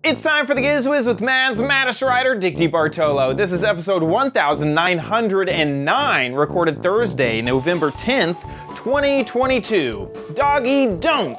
It's time for the Giz Wiz with Mads Maddest Writer, Dick DeBartolo. This is episode 1909, recorded Thursday, November 10th, 2022. Doggie Don't.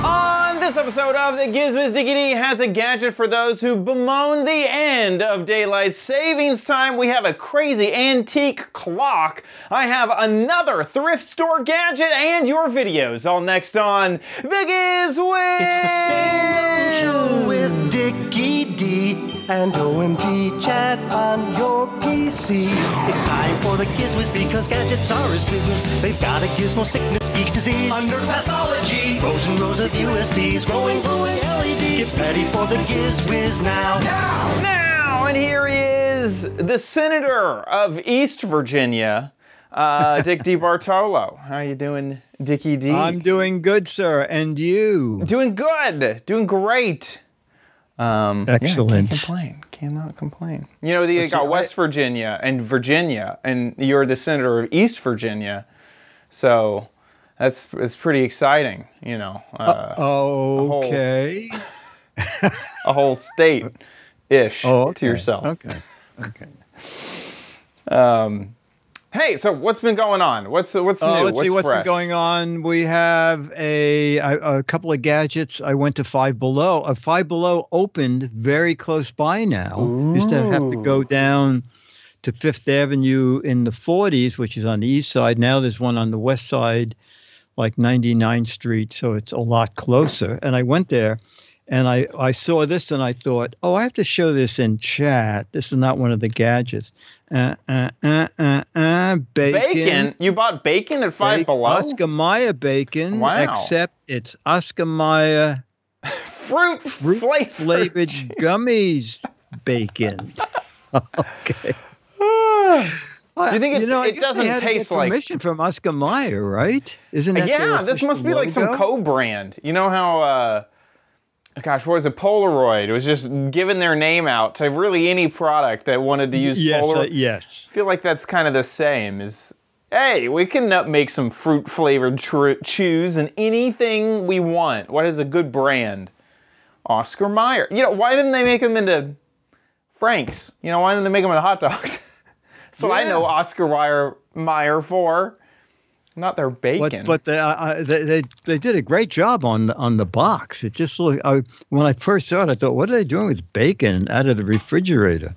On this episode of the Giz Wiz, Dickie D has a gadget for those who bemoan the end of daylight savings time. We have a crazy antique clock. I have another thrift store gadget and your videos all next on the Giz Wiz. It's the same show with Dickie D and OMG chat on your PC. It's time for the Giz Wiz because gadgets are his business. They've got a gizmo sickness, geek disease, under pathology, rows and rows of USBs, glowing LEDs. Get ready for the Giz Wiz now. Now, and here he is, the Senator of East Virginia, Dick DeBartolo. How you doing, Dickie D? I'm doing good, sir. And you? Doing good. Doing great. Excellent. Yeah, can't complain. Cannot complain. You know, you got West Virginia, and you're the Senator of East Virginia. So it's pretty exciting, you know. Okay. A whole state-ish to yourself. Okay. Hey, so what's been going on? What's new? Let's see what's fresh? been going on. We have a couple of gadgets. I went to Five Below. Five Below opened very close by now. Used to have to go down to Fifth Avenue in the 40s, which is on the east side. Now there's one on the west side, like 99th Street, so it's a lot closer. And I went there, and I saw this, and I thought, oh, I have to show this in chat. This is not one of the gadgets. Bacon. Bacon? You bought bacon at Five Below? Oscar Mayer bacon. Wow. Except it's Oscar Mayer fruit-flavored gummies bacon. Okay. Do you think it doesn't taste like permission from Oscar Mayer, right? Isn't that their this must be logo? like some co-brand. You know how gosh, what was it? Polaroid. It was just giving their name out to really any product that wanted to use Polaroid. Yes. I feel like that's kind of the same. Hey, we can make some fruit-flavored chews and anything we want. What is a good brand? Oscar Mayer. You know, why didn't they make them into Frank's? You know, why didn't they make them into hot dogs? So I know Oscar Mayer for. Not their bacon. But they did a great job on the box. It just looked, when I first saw it, I thought, what are they doing with bacon out of the refrigerator?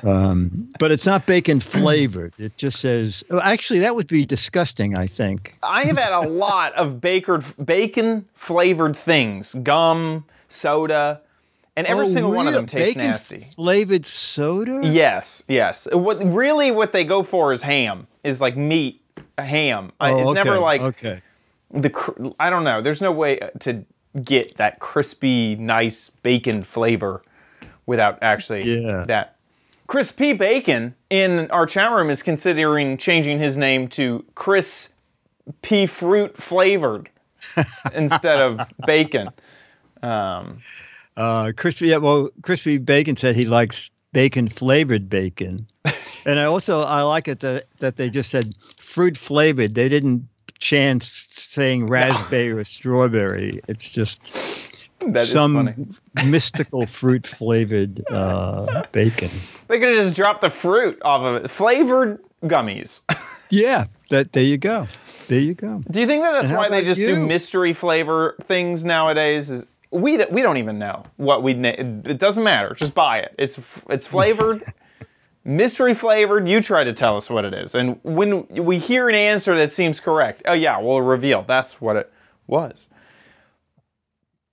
But it's not bacon flavored. It just says, actually, that would be disgusting, I think. I have had a lot of bacon flavored things, gum, soda, and every single one of them tastes nasty. Flavored soda? Yes. What they go for is ham, is like meat. Ham. It's never like I don't know. There's no way to get that crispy, nice bacon flavor without actually that. Crispy Bacon in our chat room is considering changing his name to Chris P. Fruit Flavored instead of bacon. Crispy Bacon said he likes bacon flavored bacon. And I like it that they just said fruit flavored. They didn't chance saying raspberry or strawberry. It's just some mystical fruit flavored bacon. They could have just dropped the fruit off of it. Flavored gummies. Yeah, there you go. There you go. Do you think that's why they just do mystery flavor things nowadays? We don't even know what it doesn't matter. Just buy it. It's flavored. Mystery flavored, you try to tell us what it is. And when we hear an answer that seems correct, oh yeah, we'll reveal that's what it was.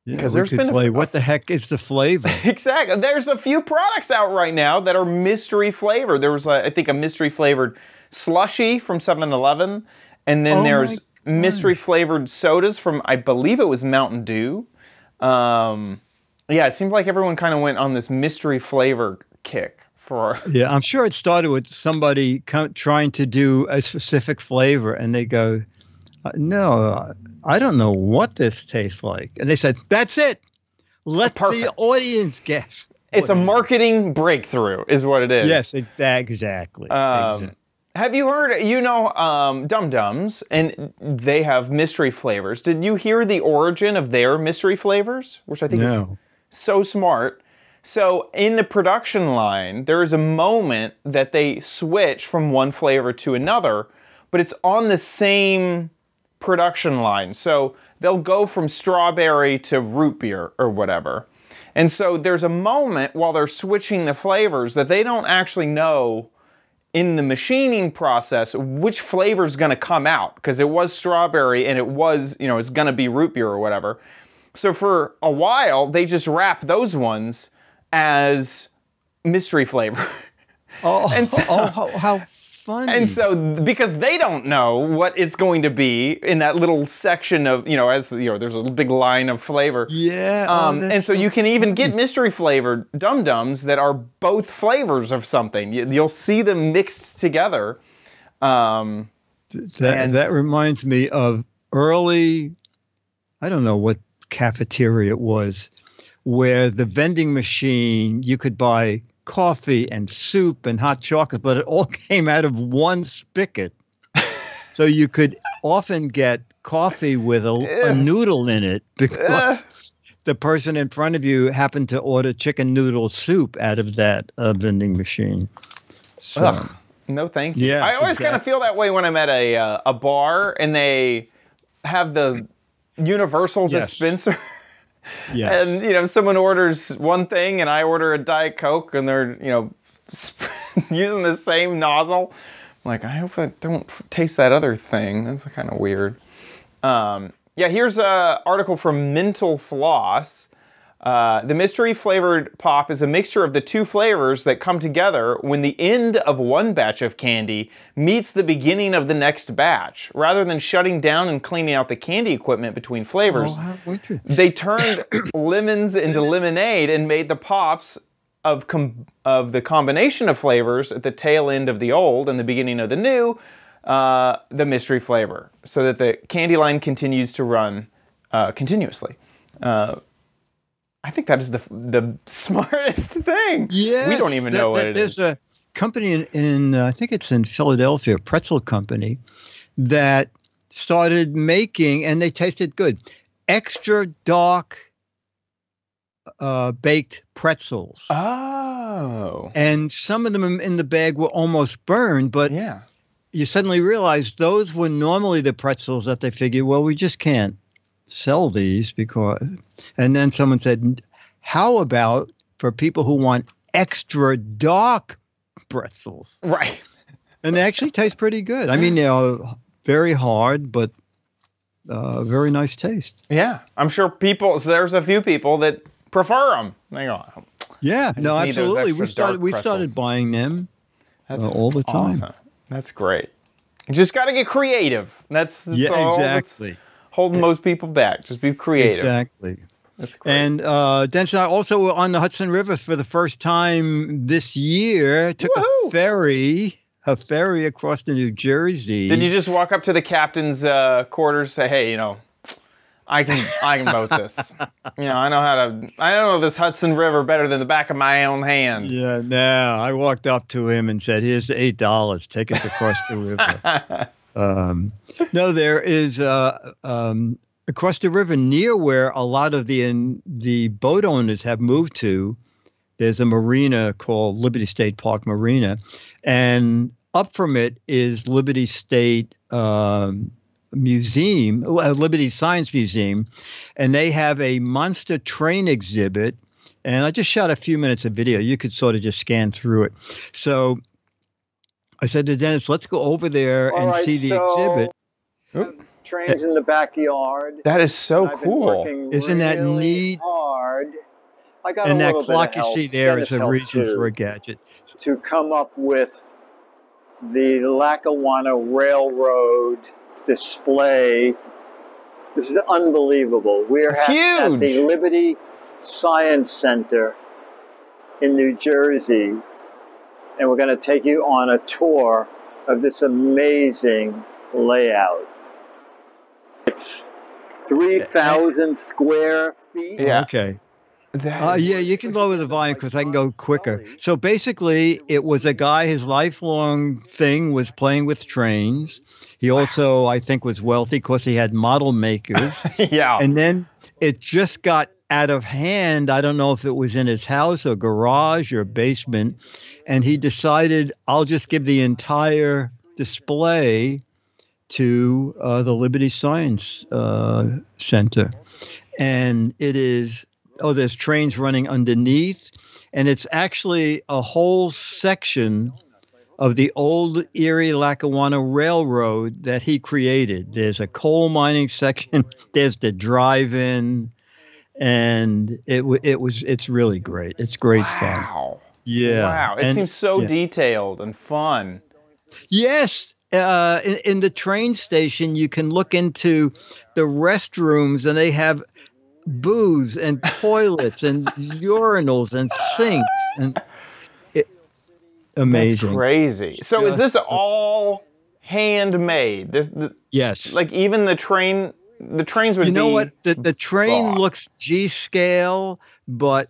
Because there's been what the heck is the flavor? Exactly. There's a few products out right now that are mystery flavored. There was, I think, a mystery flavored slushy from 7-Eleven. And then there's mystery flavored sodas from, I believe it was Mountain Dew. Yeah, it seemed like everyone kind of went on this mystery flavor kick. Yeah, I'm sure it started with somebody trying to do a specific flavor, and they go, no, I don't know what this tastes like. And they said, that's it. Let the audience guess. It's a marketing breakthrough is what it is. Yes, exactly. Have you heard, Dum Dums, and they have mystery flavors. Did you hear the origin of their mystery flavors? Which I think is so smart. So in the production line, there is a moment that they switch from one flavor to another, but it's on the same production line. So they'll go from strawberry to root beer or whatever. And so there's a moment while they're switching the flavors that they don't actually know in the machining process which flavor is going to come out, because it was strawberry and it was, it's going to be root beer or whatever. So for a while, they just wrap those ones as mystery flavor. How funny. And so, because they don't know what it's going to be in that little section of, there's a big line of flavor. Yeah. And so you can even get mystery flavored Dum Dums that are both flavors of something. You'll see them mixed together. That reminds me of early, I don't know what cafeteria it was, where the vending machine, you could buy coffee and soup and hot chocolate, but it all came out of one spigot. So you could often get coffee with a noodle in it because the person in front of you happened to order chicken noodle soup out of that vending machine. So, ugh, no thank you. Yeah, I always kind of feel that way when I'm at a bar and they have the universal dispenser. Yes. And, someone orders one thing and I order a Diet Coke and they're, using the same nozzle. I'm like, I hope I don't taste that other thing. That's kind of weird. Here's an article from Mental Floss. The mystery flavored pop is a mixture of the two flavors that come together when the end of one batch of candy meets the beginning of the next batch. Rather than shutting down and cleaning out the candy equipment between flavors, they turned lemons into lemonade and made the pops of the combination of flavors at the tail end of the old and the beginning of the new, the mystery flavor, so that the candy line continues to run continuously. I think that is the smartest thing. Yeah, we don't even know what it is. There's a company in I think it's in Philadelphia, pretzel company, that started making, and they tasted good, extra dark baked pretzels. Oh. And some of them in the bag were almost burned, but you suddenly realize those were normally the pretzels that they figured, well, we just can't sell these because, and then someone said, how about for people who want extra dark pretzels? Right. And they actually taste pretty good. I mean, very hard, but very nice taste. Yeah. I'm sure there's a few people that prefer them. They go, yeah, no, absolutely. We started buying them all the time. Awesome. That's great. You just got to get creative. That's all. Exactly. Holding most people back. Just be creative. Exactly. That's great. And Dennis and I also were on the Hudson River for the first time this year. Took a ferry across to New Jersey. Did you just walk up to the captain's quarters, say, "Hey, I can boat this. I know this Hudson River better than the back of my own hand." Yeah, no. I walked up to him and said, "Here's the $8. Take us across the river." No, there is across the river near where a lot of the boat owners have moved to. There's a marina called Liberty State Park Marina, and up from it is Liberty State Museum, Liberty Science Museum, and they have a monster train exhibit. And I just shot a few minutes of video. You could sort of just scan through it. So I said to Dennis, let's go over there and see the exhibit. Trains in the backyard. That is so cool. Isn't that neat? Hard. I got and a that little clock bit you of see there Dennis is a reason for a gadget. To come up with the Lackawanna Railroad display. This is unbelievable. We're at the Liberty Science Center in New Jersey, and we're going to take you on a tour of this amazing layout. It's 3,000 square feet. Yeah. Okay. Yeah, you can lower the volume because I can go quicker. So basically, it was a guy, his lifelong thing was playing with trains. He also, I think, was wealthy because he had model makers. Yeah. And then it just got out of hand. I don't know if it was in his house or garage or basement. And he decided, I'll just give the entire display to the Liberty Science Center. And it is, there's trains running underneath. And it's actually a whole section of the old Erie-Lackawanna Railroad that he created. There's a coal mining section. There's the drive-in. And it's really great. It's great fun. Wow. Yeah. Wow. It seems so detailed and fun. Yes. In the train station, you can look into the restrooms, and they have booze and toilets and urinals and sinks, and amazing. That's crazy. So is this all handmade? Yes. Like even the trains would be... You know what? The train looks G-scale, but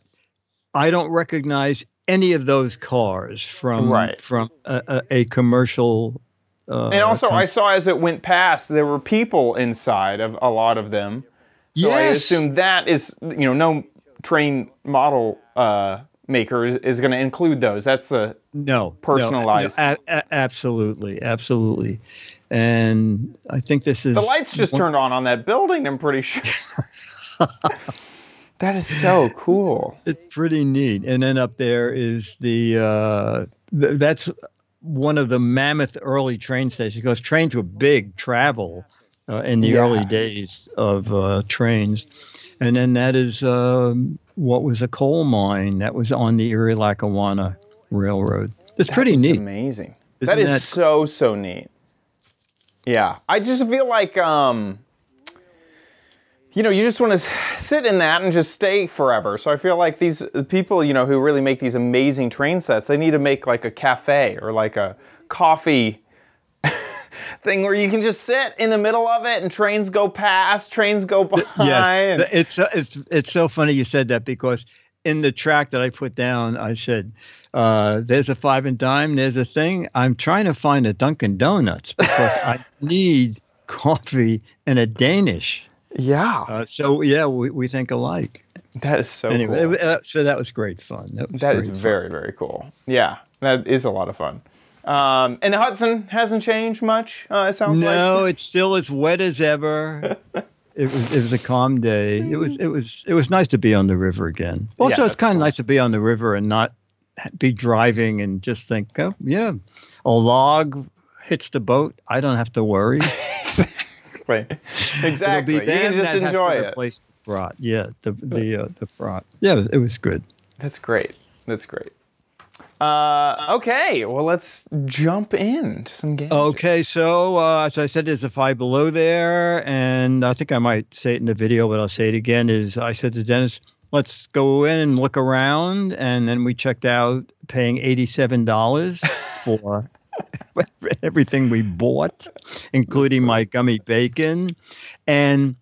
I don't recognize any of those cars from a commercial... and also, I saw as it went past, there were people inside of a lot of them. So I assume that is, no train model maker is going to include those. That's personalized. No, absolutely, absolutely. And I think this is... The lights just turned on that building, I'm pretty sure. That is so cool. It's pretty neat. And then up there is that's one of the mammoth early train stations, because trains were big travel in the early days of trains. And then that is what was a coal mine that was on the Erie-Lackawanna Railroad. It's pretty neat. Amazing. That is so neat. Yeah. I just feel like, you just want to sit in that and just stay forever. So I feel like these people, who really make these amazing train sets, they need to make like a cafe or like a coffee thing where you can just sit in the middle of it and trains go past, trains go by. Yes, it's so funny you said that, because in the track that I put down, I said, there's a 5 and dime, there's a thing. I'm trying to find a Dunkin' Donuts because I need coffee and a Danish. Yeah. We think alike. That is so cool. So that was great fun. That is very, very cool. Yeah, that is a lot of fun. And the Hudson hasn't changed much, it sounds like. No, it's still as wet as ever. It was a calm day. It was nice to be on the river again. Also, it's kind of nice to be on the river and not be driving and just think, a log hits the boat. I don't have to worry. Exactly. You can just enjoy it. Replace the fraught. Yeah, the fraught. Yeah, it was good. That's great. That's great. Okay, well, let's jump into some games. Okay, so as I said, there's a Five Below there, and I think I might say it in the video, but I'll say it again, I said to Dennis, let's go in and look around, and then we checked out paying $87 for everything we bought, including my gummy bacon. And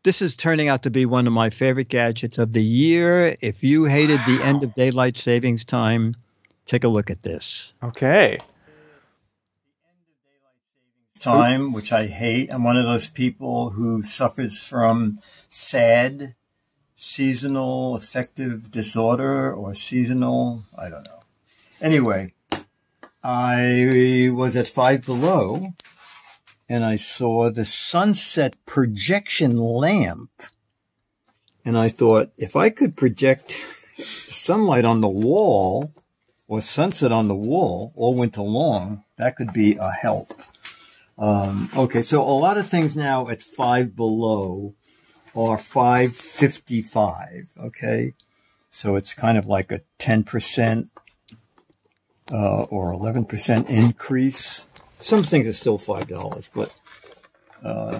this is turning out to be one of my favorite gadgets of the year. If you hated the end of daylight savings time, take a look at this. Okay. Time, which I hate. I'm one of those people who suffers from SAD, seasonal affective disorder, or seasonal, I don't know. Anyway, I was at Five Below, and I saw the sunset projection lamp. And I thought, if I could project sunlight on the wall or sunset on the wall all winter long, that could be a help. Okay, so a lot of things now at Five Below are $5.55, okay? So it's kind of like a 10% or 11% increase. Some things are still $5, but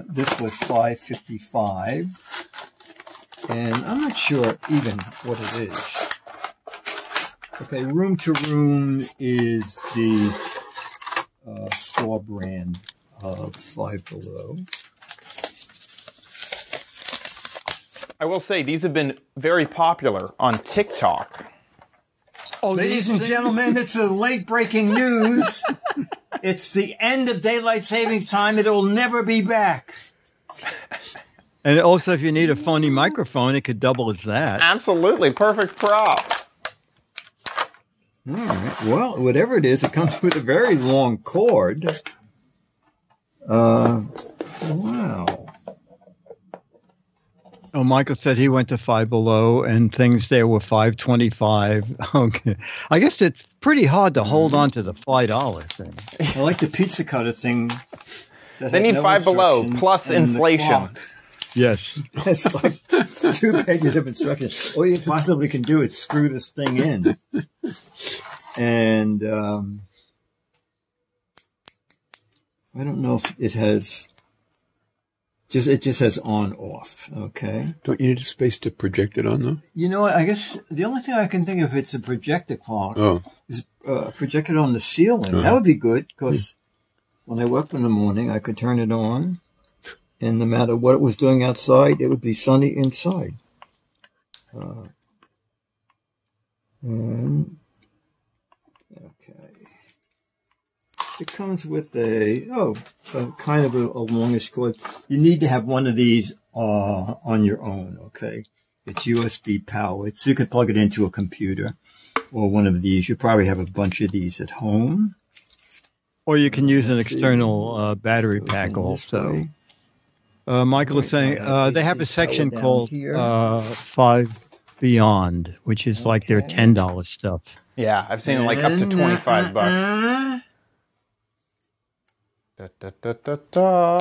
this was $5.55, and I'm not sure even what it is. Okay, Room to Room is the store brand of Five Below. I will say these have been very popular on TikTok. Oh, ladies and gentlemen, it's a late-breaking news. It's the end of daylight savings time. It will never be back. And also, if you need a phony microphone, it could double as that. Absolutely. Perfect prop. All right. Well, whatever it is, it comes with a very long cord. Wow. Oh, Michael said he went to Five Below and things there were $5.25. Okay. I guess it's pretty hard to hold on to the $5 thing. I like the pizza cutter thing. They need Five Below plus inflation. Yes. It's like 2 pages of instructions. All you possibly can do is screw this thing in. And I don't know if it has... It just has on off, okay? Don't you need a space to project it on, though? You know what? I guess the only thing I can think of it's a projector clock is projected on the ceiling. That would be good because when I woke up in the morning, I could turn it on, and no matter what it was doing outside, it would be sunny inside. And okay. It comes with a kind of a longish cord. You need to have one of these on your own, okay? It's USB powered, so you could plug it into a computer or one of these. You probably have a bunch of these at home. Or you can use an external battery pack also. Michael is saying they have a section called Five Beyond, which is like their $10 stuff. Yeah, I've seen like up to $25. Da, da, da, da, da.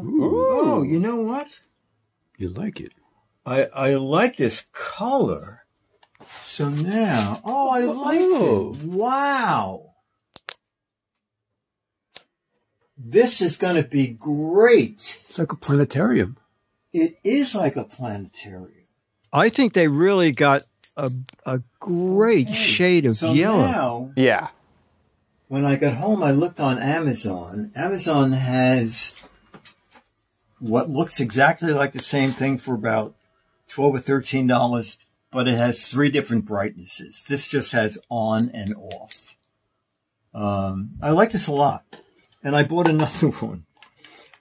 Oh, you know what? You like it. I like this color. So now, I like it. Wow. This is going to be great. It's like a planetarium. It is like a planetarium. I think they really got a great shade of yellow. Now, yeah. When I got home, I looked on Amazon. Amazon has what looks exactly like the same thing for about $12 or $13, but it has 3 different brightnesses. This just has on and off. I like this a lot. And I bought another one,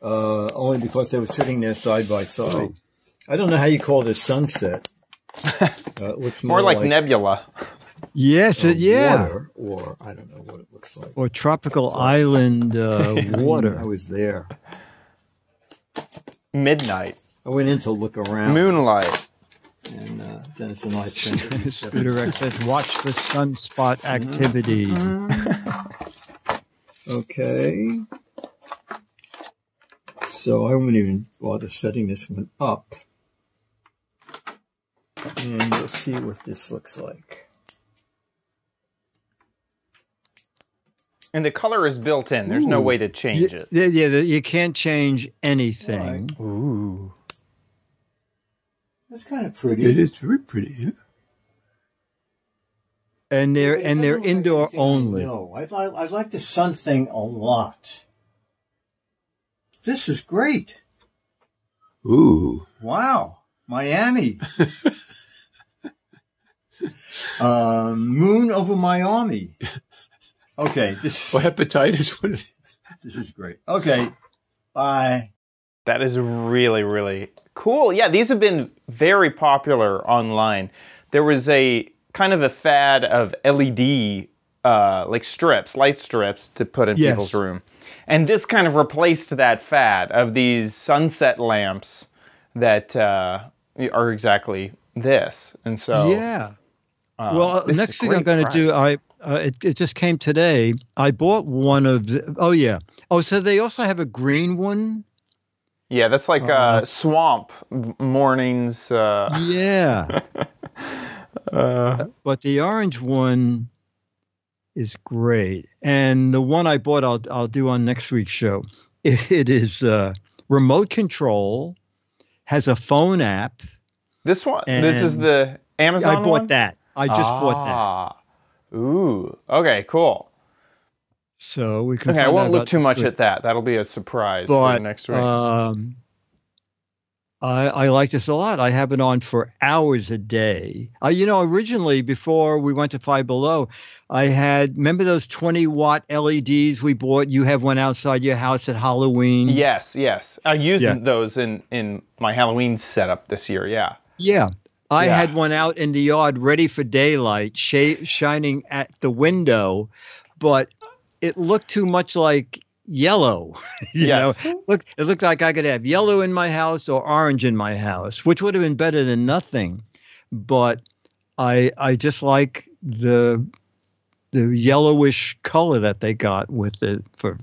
only because they were sitting there side by side. Oh. I don't know how you call this sunset. It looks more like nebula. Yes, yeah. Water, or I don't know what it looks like. Or tropical island water. I was there. Midnight. I went in to look around. Moonlight. And then it's a nice thing. Direct says, watch the sunspot activity. Okay. So I wouldn't even bother setting this one up. And we'll see what this looks like. And the color is built in. There's no way to change it. Yeah, you can't change anything. Right. Ooh. That's kind of pretty. It is very pretty, yeah. And they're indoor only. No, I like the sun thing a lot. This is great. Ooh. Wow. Miami. Moon over Miami. Okay. For hepatitis. What is it? This is great. Okay. Bye. That is really, really cool. Yeah, these have been very popular online. There was a kind of a fad of LED like strips, light strips to put in people's room. And this kind of replaced that fad of these sunset lamps that are exactly this. And so well, next thing I'm going to do, it just came today. I bought one of the, so they also have a green one. Yeah, that's like swamp mornings. Yeah. But the orange one is great. And the one I bought, I'll do on next week's show. It is remote control, has a phone app. This one? This is the Amazon one? I bought that. I just bought that. Ooh. Okay, cool. So we can. Okay, I won't look too much at that. That'll be a surprise for next week. I like this a lot. I have it on for hours a day. Originally, before we went to Five Below, I had, remember those 20-watt LEDs we bought? You have one outside your house at Halloween? Yes, yes. I used those in my Halloween setup this year, yeah. Yeah. I had one out in the yard ready for daylight, shining at the window, but it looked too much like yellow. you know, it looked like I could have yellow in my house or orange in my house, which would have been better than nothing. But I just like the yellowish color that they got with it for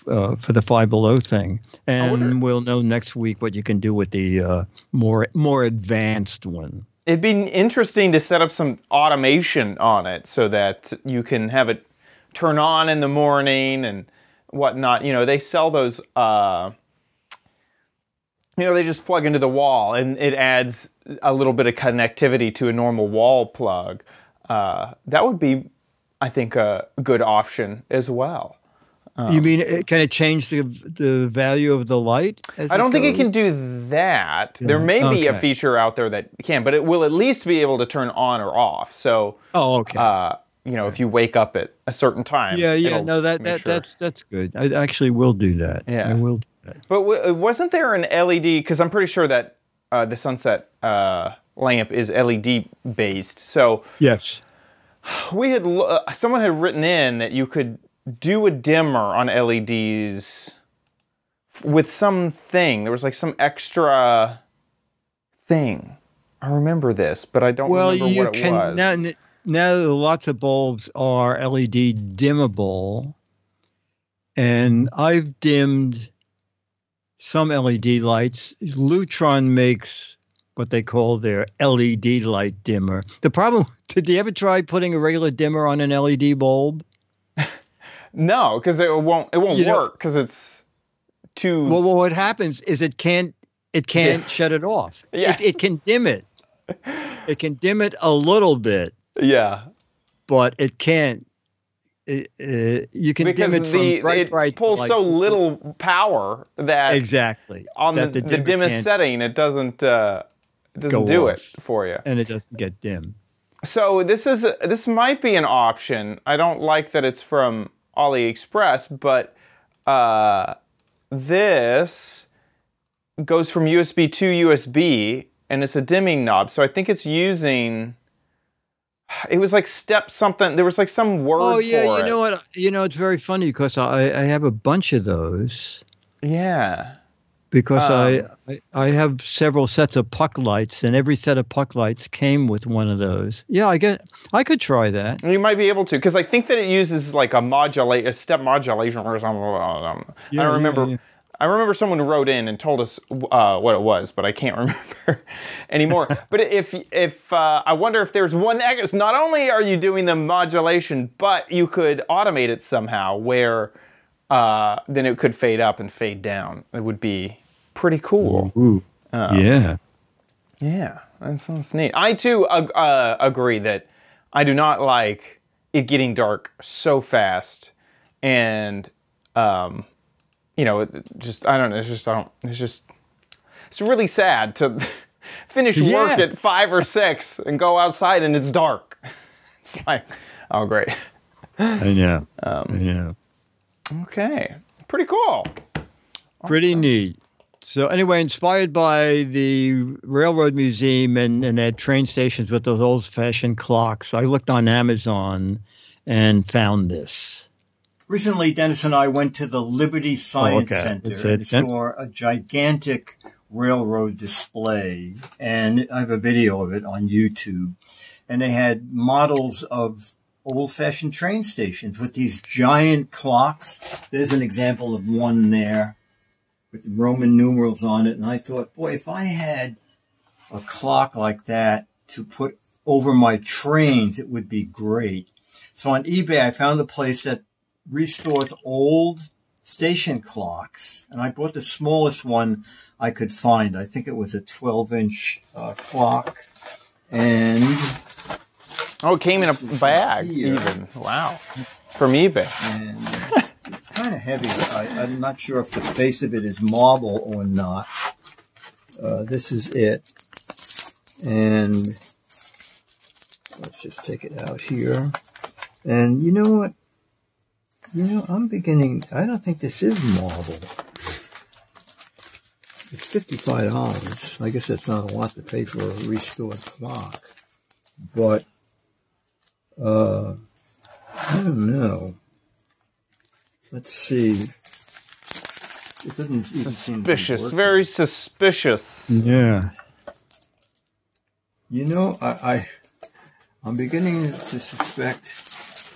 the Five Below thing. And we'll know next week what you can do with the more advanced one. It'd be interesting to set up some automation on it so that you can have it turn on in the morning and whatnot. They sell those, they just plug into the wall and it adds a little bit of connectivity to a normal wall plug. That would be, I think, a good option as well. You mean, can it change the value of the light? I don't think it can do that. Yeah. There may be a feature out there that can, but it will at least be able to turn on or off. So, if you wake up at a certain time. No, that's good. I actually will do that. Yeah, I will do that. But wasn't there an LED? Because I'm pretty sure that the sunset lamp is LED based. So yes, we had someone had written in that you could do a dimmer on LEDs with something. There was like some extra thing. I remember this, but I don't remember what it was. Now lots of bulbs are LED dimmable, and I've dimmed some LED lights. Lutron makes what they call their LED light dimmer. The problem, did you ever try putting a regular dimmer on an LED bulb? No, because it won't work because it's too. Well, what happens is it can't shut it off. Yeah. It can dim it. It can dim it a little bit. Yeah, but it can't. You can dim it from bright it pulls so little power that on the dimmest setting it doesn't do it for you, and it doesn't get dim. So this might be an option. I don't like that it's from AliExpress, but this goes from USB to USB, and it's a dimming knob. So I think it's using. It was like step something. There was like some word for it. You know what? It's very funny because I have a bunch of those. Yeah. Because I have several sets of puck lights, and every set of puck lights came with one of those. Yeah, I could try that. You might be able to, because I think that it uses like a step modulation or something. Yeah, I don't remember. Yeah. I remember someone wrote in and told us what it was, but I can't remember anymore. But if I wonder if there's one extra. Not only are you doing the modulation, but you could automate it somehow where then it could fade up and fade down. It would be pretty cool. Ooh. Yeah. Yeah, that sounds neat. I too agree that I do not like it getting dark so fast, and I don't know. It's really sad to finish work at 5 or 6 and go outside and it's dark. It's like, oh, great. I know. I know. Okay. Pretty cool. Pretty neat. So anyway, inspired by the Railroad Museum and their train stations with those old-fashioned clocks, I looked on Amazon and found this. Recently, Dennis and I went to the Liberty Science Center and saw a gigantic railroad display. And I have a video of it on YouTube. And they had models of old-fashioned train stations with these giant clocks. There's an example of one there with the Roman numerals on it. And I thought, boy, if I had a clock like that to put over my trains, it would be great. So on eBay, I found a place that restores old station clocks, and I bought the smallest one I could find. I think it was a 12-inch clock, and it came in a bag even. Wow, from eBay. And it's kind of heavy. I'm not sure if the face of it is marble or not. This is it. And let's just take it out here. And you know what? I'm beginning, I don't think this is marble. It's $55. I guess that's not a lot to pay for a restored clock. But, I don't know. Let's see. It doesn't suspicious, very suspicious. Yeah. You know, I'm beginning to suspect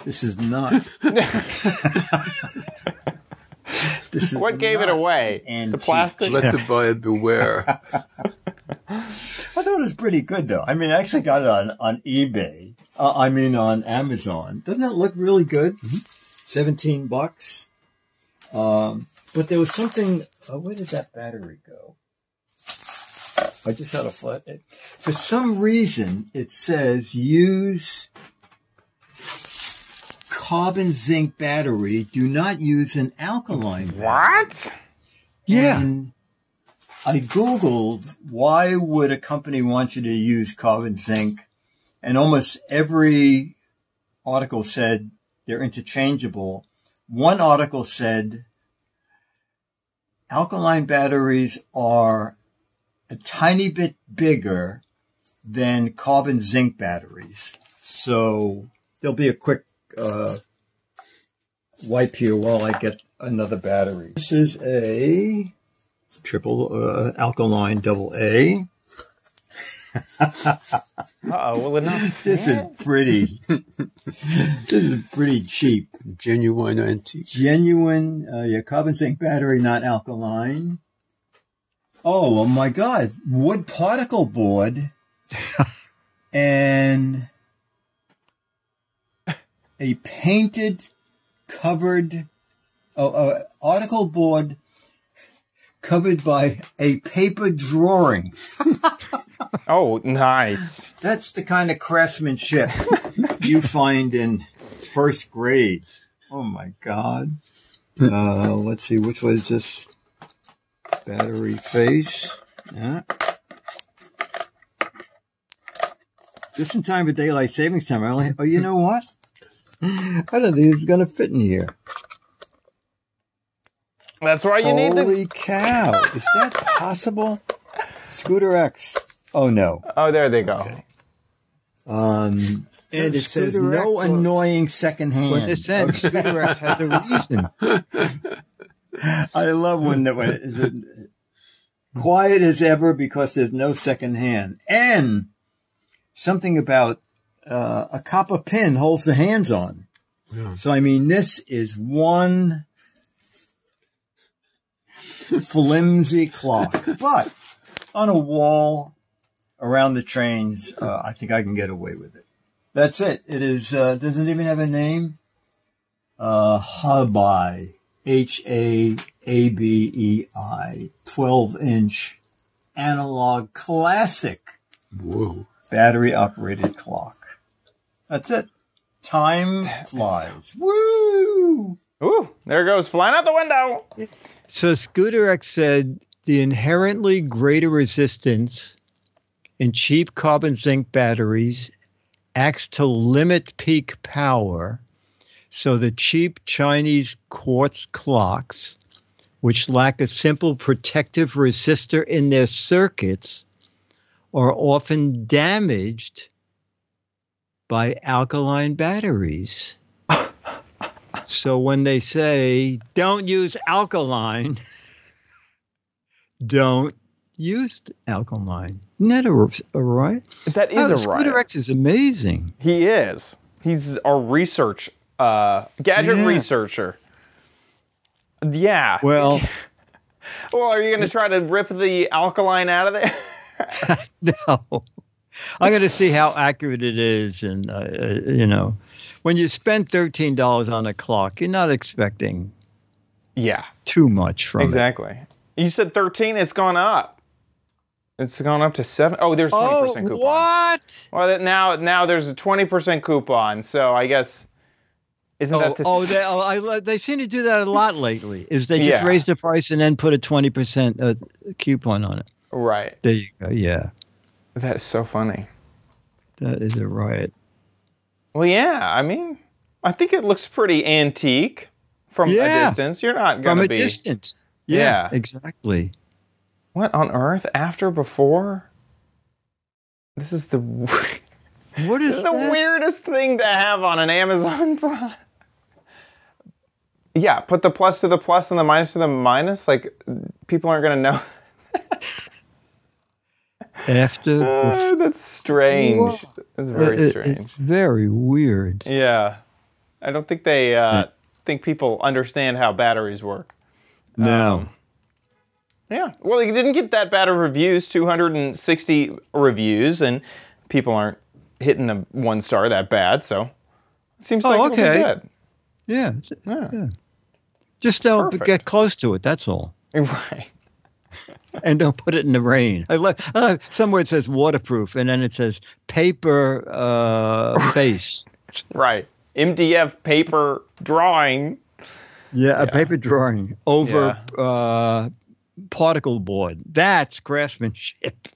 this is not. This is what gave it away? The plastic? Let the buyer beware. I thought it was pretty good, though. I mean, I actually got it on eBay. On Amazon. Doesn't it look really good? $17. But there was something. Where did that battery go? I just had a flat. For some reason, it says use carbon zinc battery. Do not use an alkaline battery. What? Yeah. And I Googled why would a company want you to use carbon zinc, and almost every article said they're interchangeable. One article said alkaline batteries are a tiny bit bigger than carbon zinc batteries. So there'll be a quick wipe here while I get another battery. This is a triple alkaline AA. Uh-oh, well enough. This is pretty. This is pretty cheap. Genuine antique. Genuine, carbon zinc battery, not alkaline. Oh my God! Wood particle board and a painted, covered, article board covered by a paper drawing. Oh, nice. That's the kind of craftsmanship you find in first grade. Oh my God. Let's see, which one is this? Battery face. Yeah. Just in time for daylight savings time. Oh, you know what? I don't think it's going to fit in here. That's why you need the... Holy cow. Is that possible? Scooter X. Oh, no. Oh, there they go. Okay. And it says no annoying secondhand. What it said, Scooter X had the reason. I love when is it quiet as ever because there's no secondhand. And something about a copper pin holds the hands on. Yeah. So, I mean, this is one flimsy clock. But on a wall around the trains, I think I can get away with it. That's it. It is, doesn't even have a name. Habei. Habei. 12-inch analog classic. Whoa. Battery operated clock. That's it. Time flies. Woo! Ooh, there it goes, flying out the window. So Scooter X said the inherently greater resistance in cheap carbon zinc batteries acts to limit peak power. So the cheap Chinese quartz clocks, which lack a simple protective resistor in their circuits, are often damaged by alkaline batteries. So when they say, don't use alkaline, don't use alkaline. Isn't that a right? That is a right. Scooter X is amazing. He is. He's our research, gadget researcher. Yeah. Well, are you going to try to rip the alkaline out of there? No. I'm going to see how accurate it is. And, when you spend $13 on a clock, you're not expecting too much from it. Exactly. You said 13, it's gone up. It's gone up to 7. Oh, there's 20% coupon. What? Well, now there's a 20% coupon, so I guess... Isn't that the... they seem to do that a lot lately, is they just raise the price and then put a 20% coupon on it. Right. There you go. Yeah. That is so funny. That is a riot. Well, yeah. I mean, I think it looks pretty antique from a distance. You're not going to be... From a distance. Yeah, exactly. What on earth? After, before? This is the... What is the weirdest thing to have on an Amazon product. Yeah, put the plus to the plus and the minus to the minus. Like, people aren't going to know. After. That's strange. That's very strange. It's very weird. Yeah. I don't think they think people understand how batteries work. No. Yeah. Well, it didn't get that bad of reviews, 260 reviews, and people aren't hitting the 1 star that bad, so it seems like it'll be good. Yeah. Just don't get close to it, that's all. Right. And don't put it in the rain. Somewhere it says waterproof, and then it says paper base. Right. MDF paper drawing. Yeah, a paper drawing over particle board. That's craftsmanship.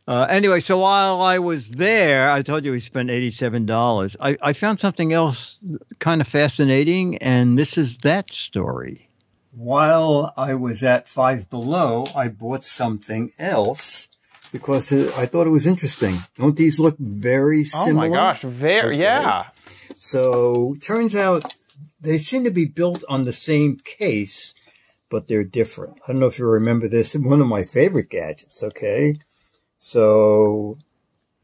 Anyway, so while I was there, I told you we spent $87. I found something else kind of fascinating, and this is that story. While I was at Five Below, I bought something else because I thought it was interesting. Don't these look very similar? Oh my gosh, yeah. So turns out they seem to be built on the same case, but they're different. I don't know if you remember this. One of my favorite gadgets, okay? So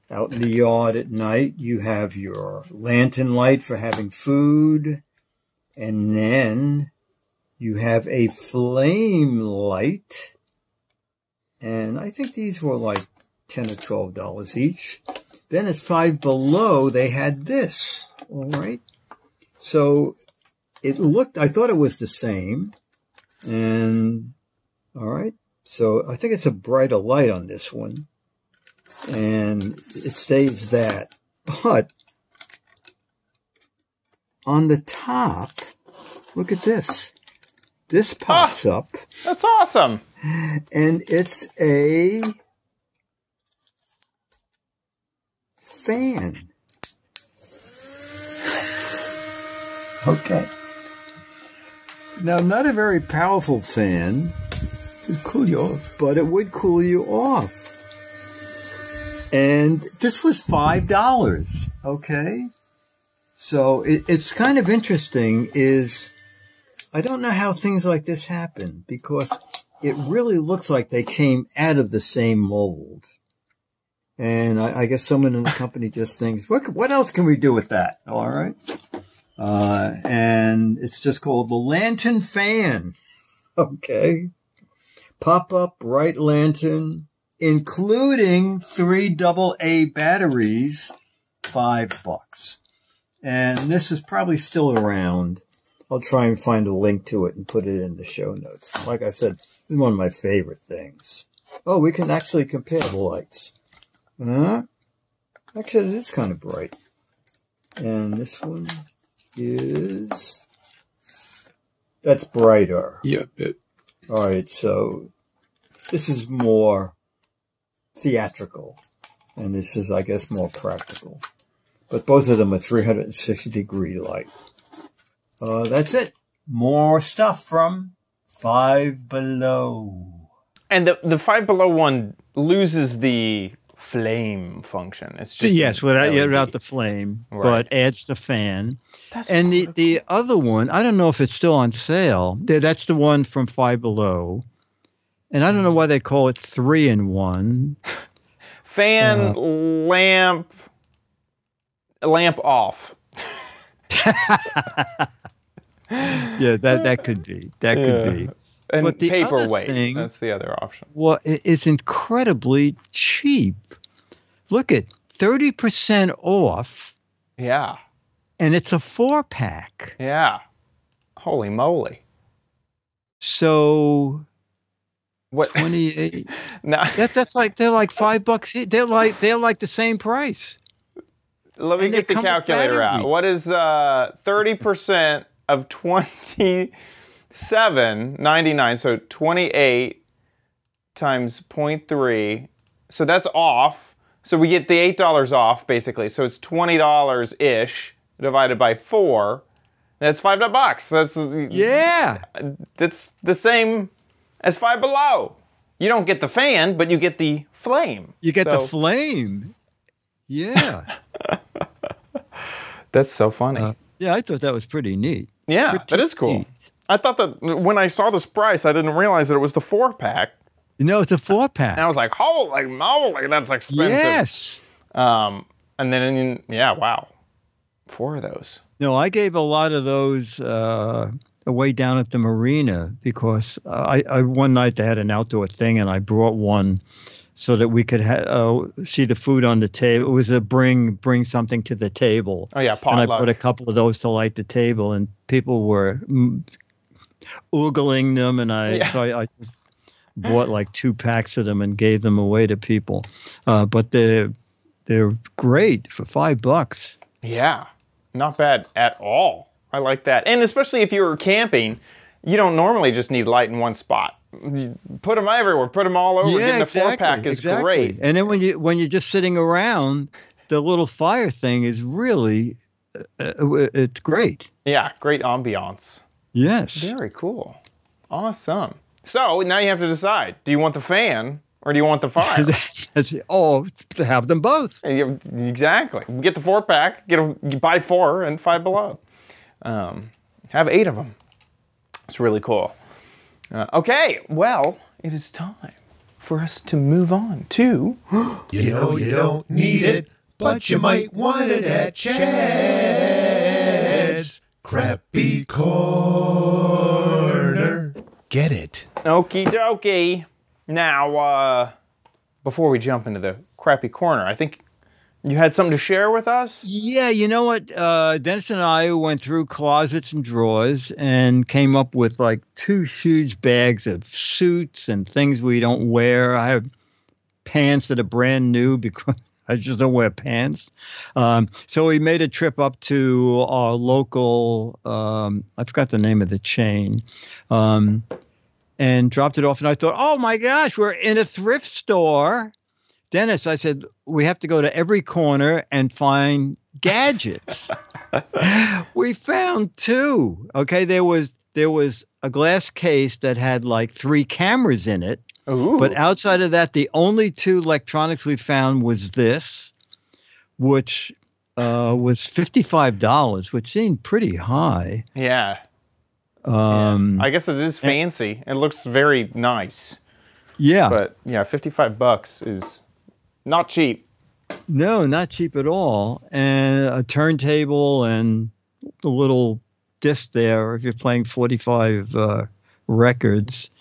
out in the yard at night, you have your lantern light for having food, and then you have a flame light, and I think these were like $10 or $12 each. Then at Five Below, they had this, all right? So it looked, I thought it was the same, and all right. So I think it's a brighter light on this one, and it stays that. But on the top, look at this. This pops up. That's awesome. And it's a fan. Okay. Now, not a very powerful fan. It would cool you off. But it would cool you off. And this was $5, okay? So it's kind of interesting is, I don't know how things like this happen because it really looks like they came out of the same mold. And I guess someone in the company just thinks, what else can we do with that? All right. And it's just called the Lantern Fan. Okay. Pop-up bright lantern, including 3 AA batteries, $5. And this is probably still around. I'll try and find a link to it and put it in the show notes. Like I said, this is one of my favorite things. Oh, we can actually compare the lights. Actually, it is kind of bright. And this one is... That's brighter. Yeah, bit. All right, so this is more theatrical. And this is, I guess, more practical. But both of them are 360-degree light. That's it. More stuff from Five Below. And the Five Below one loses the flame function. It's just without the flame, right. But adds the fan. And the other one, I don't know if it's still on sale. That's the one from Five Below. And I don't know why they call it 3-in-1. Fan, lamp off. Yeah, that could be. That could be. And but the paperweight. Other thing, that's the other option. Well, it's incredibly cheap. Look at 30% off. Yeah. And it's a 4-pack. Yeah. Holy moly. So what 28? No. That's like they're like $5 each. They're like the same price. Let me get the calculator out. What is 30% of 20 $27.99. So 28 times 0.3. So that's off. So we get the $8 off basically. So it's $20-ish divided by 4. That's $5. That's That's the same as Five Below. You don't get the fan, but you get the flame. You get the flame. Yeah. That's so funny. Yeah, I thought that was pretty neat. Yeah, that is cool. Neat. I thought that when I saw this price, I didn't realize that it was the 4-pack. No, it's a 4-pack. And I was like, holy moly, that's expensive. Yes. And then, yeah, wow. 4 of those. No, I gave a lot of those away down at the marina because I one night they had an outdoor thing and I brought one so that we could see the food on the table. It was a bring something to the table. Oh yeah, potluck. And I put a couple of those to light the table, and people were oogling them, and so I just bought like 2 packs of them and gave them away to people. But they're great for $5. Yeah, not bad at all. I like that, and especially if you're camping, you don't normally just need light in one spot. You put them everywhere, put them all over. Yeah, Getting the 4-pack is great. And then when you're just sitting around, the little fire thing is really, it's great. Yeah, great ambiance. Yes. Very cool. Awesome. So now you have to decide: do you want the fan or do you want the fire? To have them both. Exactly. Get the 4-pack. You buy 4 and Five Below. Have 8 of them. It's really cool. Okay, well, it is time for us to move on to... You know you don't need it, but you might want it at Chad's Crappy Corner. Get it. Okie dokie. Now, before we jump into the Crappy Corner, I think you had something to share with us? Yeah, you know what? Dennis and I went through closets and drawers and came up with like 2 huge bags of suits and things we don't wear. I have pants that are brand new because I just don't wear pants. So we made a trip up to our local, I forgot the name of the chain, and dropped it off. And I thought, oh my gosh, we're in a thrift store. Dennis, I said, we have to go to every corner and find gadgets. We found 2. Okay, there was a glass case that had like 3 cameras in it. Ooh. But outside of that, the only 2 electronics we found was this, which was $55, which seemed pretty high. Yeah. I guess it is fancy. It looks very nice. Yeah. But yeah, $55 is not cheap. No, not cheap at all. And a turntable and a little disc there if you're playing 45 records.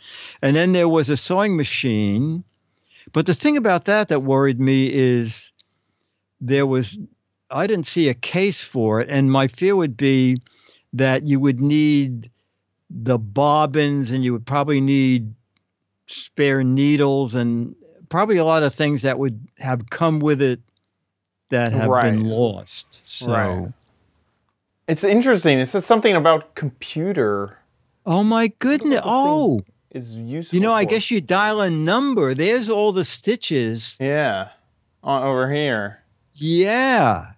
And then there was a sewing machine. But the thing about that worried me is I didn't see a case for it. And my fear would be that you would need the bobbins and you would probably need spare needles and probably a lot of things that would have come with it that have been lost. So it's interesting. It says something about computer. Oh my goodness. Oh, is useful. You know, I guess you dial a number. There's all the stitches. Yeah. Over here. Yeah.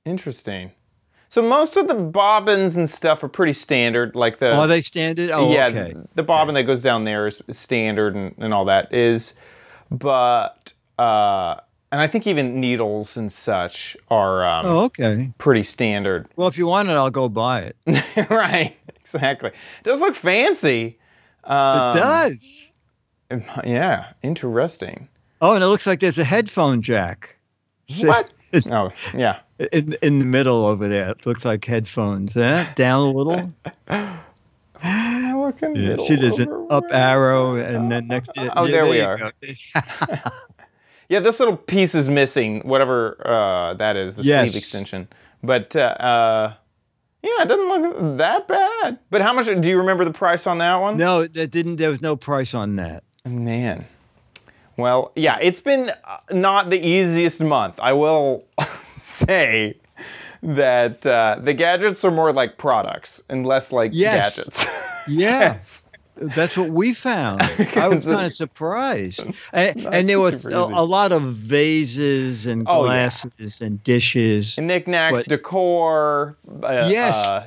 Interesting. So most of the bobbins and stuff are pretty standard. Like the are they standard? Oh, yeah, okay. The bobbin that goes down there is standard and all that is. But, and I think even needles and such are pretty standard. Well, if you want it, I'll go buy it. Right, exactly. It does look fancy. It does. Yeah, interesting. Oh, and it looks like there's a headphone jack. What? Oh, yeah. In the middle over there. It looks like headphones. Down a little. See, there's an up arrow, and then next. Oh, there we are. Yeah, this little piece is missing, whatever that is, the sleeve extension. But yeah, it doesn't look that bad. But how much? Do you remember the price on that one? No, that didn't. There was no price on that. Man. Well, yeah, it's been not the easiest month. I will say that the gadgets are more like products and less like gadgets. Yes. That's what we found. I was kind of surprised. And there was a lot of vases and glasses and dishes. And knickknacks, decor,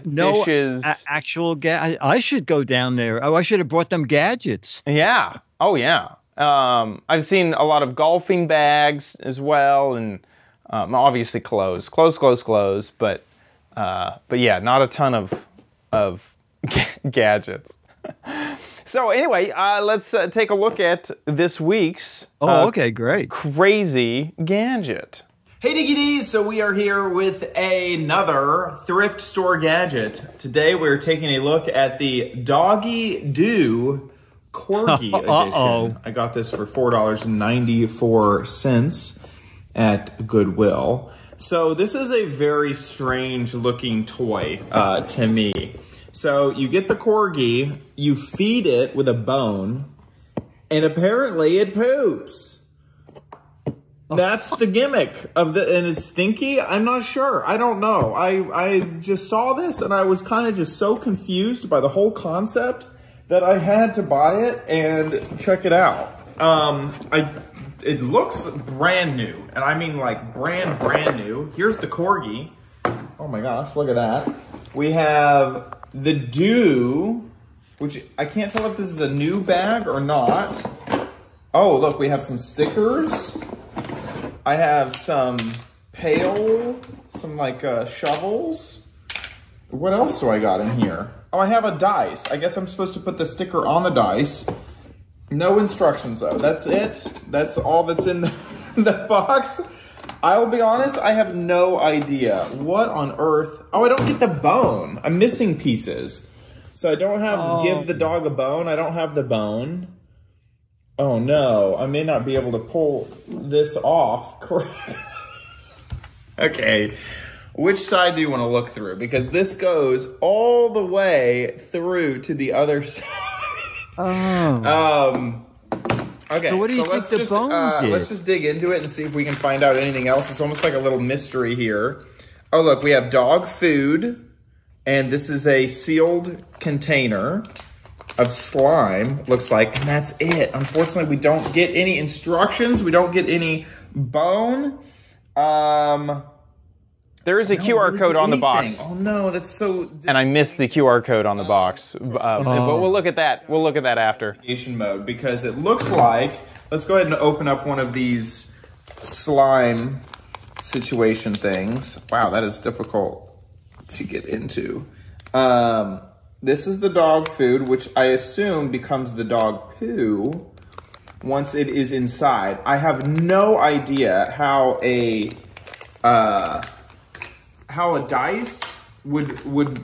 dishes. Actual I should go down there. Oh, I should have brought them gadgets. Yeah. Oh, yeah. I've seen a lot of golfing bags as well. And obviously clothes. But yeah, not a ton of gadgets. So anyway, let's take a look at this week's great. Crazy gadget. Hey Diggy D's, so we are here with another thrift store gadget. Today we're taking a look at the Doggie Don't Corgi edition. I got this for $4.94 at Goodwill. So this is a very strange looking toy to me. So you get the Corgi, you feed it with a bone, and apparently it poops. That's the gimmick of and it's stinky? I'm not sure. I don't know. I just saw this and I was kind of just so confused by the whole concept that I had to buy it and check it out. It looks brand new, and I mean like brand new. Here's the Corgi. Oh my gosh, look at that. We have the Do, which I can't tell if this is a new bag or not. Oh, look, we have some stickers. I have some pail, some like shovels. What else do I got in here? Oh, I have a dice. I guess I'm supposed to put the sticker on the dice. No instructions though. That's it. That's all that's in the box. I'll be honest, I have no idea. What on earth? Oh, I don't get the bone. I'm missing pieces. So I don't have give the dog a bone. I don't have the bone. Oh no, I may not be able to pull this off. Okay, which side do you want to look through? Because this goes all the way through to the other side. Okay, so what do you think the bone did? Let's just dig into it and see if we can find out anything else. It's almost like a little mystery here. Oh, look, we have dog food, and this is a sealed container of slime, looks like, and that's it. Unfortunately, we don't get any instructions. We don't get any bone. There is a QR code on the box. Oh no, that's so... And I missed the QR code on the box. But we'll look at that. We'll look at that after. Mode, because it looks like... Let's go ahead and open up one of these slime situation things. Wow, that is difficult to get into. This is the dog food, which I assume becomes the dog poo once it is inside. I have no idea how a dice would.